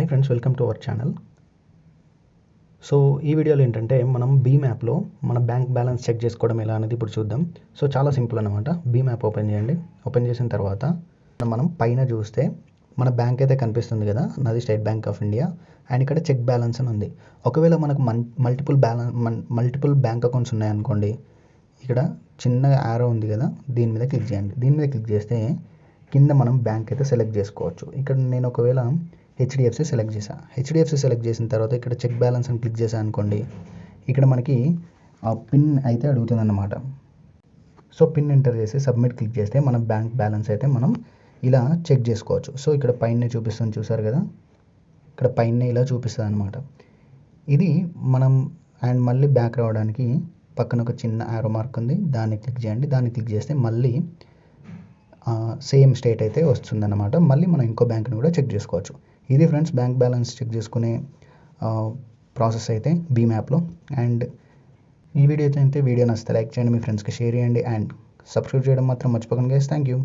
Hi friends, welcome to our channel. So ఈ వీడియోలో ఏంటంటే మనం భీమ్ యాప్లో మన బ్యాంక్ బ్యాలెన్స్ చెక్ చేసుకోవడం ఎలా అనేది ఇప్పుడు చూద్దాం. సో చాలా సింపుల్ అనమాట. భీమ్ యాప్ ఓపెన్ చేయండి. ఓపెన్ చేసిన తర్వాత మనం పైన చూస్తే మన బ్యాంక్ అయితే కనిపిస్తుంది కదా, నాది state bank of India. And ఇక్కడ చెక్ బ్యాలెన్స్ అని ఉంది. ఒకవేళ మనకు మల్టిపుల్ బ్యాంక్ అకౌంట్స్ ఉన్నాయనుకోండి, ఇక్కడ చిన్న యారో ఉంది కదా, దీని మీద క్లిక్ చేయండి. దీని మీద క్లిక్ చేస్తే కింద మనం బ్యాంక్ అయితే సెలెక్ట్ చేసుకోవచ్చు. ఇక్కడ నేను ఒకవేళ హెచ్డిఎఫ్సి సెలెక్ట్ చేశాను. హెచ్డిఎఫ్సి సెలెక్ట్ చేసిన తర్వాత ఇక్కడ చెక్ బ్యాలెన్స్ అని క్లిక్ చేశాను అనుకోండి, ఇక్కడ మనకి పిన్ అయితే అడుగుతుంది అన్నమాట. సో పిన్ ఎంటర్ చేసి సబ్మిట్ క్లిక్ చేస్తే మన బ్యాంక్ బ్యాలెన్స్ అయితే మనం ఇలా చెక్ చేసుకోవచ్చు. సో ఇక్కడ పైన చూపిస్తుంది, చూసారు కదా, ఇక్కడ పైన ఇలా చూపిస్తుంది అనమాట. ఇది మనం అండ్ మళ్ళీ బ్యాక్ రావడానికి పక్కన ఒక చిన్న యారో మార్క్ ఉంది, దాన్ని క్లిక్ చేయండి. దాన్ని క్లిక్ చేస్తే మళ్ళీ సేమ్ స్టేట్ అయితే వస్తుందన్నమాట. మళ్ళీ మనం ఇంకో బ్యాంక్ని కూడా చెక్ చేసుకోవచ్చు. ఇది ఫ్రెండ్స్ బ్యాంక్ బ్యాలెన్స్ చెక్ చేసుకునే ప్రాసెస్ అయితే భీమ్ యాప్లో. అండ్ ఈ వీడియో అయితే వీడియో నచ్చితే లైక్ చేయండి, మీ ఫ్రెండ్స్కి షేర్ చేయండి అండ్ సబ్స్క్రైబ్ చేయడం మాత్రం మర్చిపోకండి గైస్. Thank you.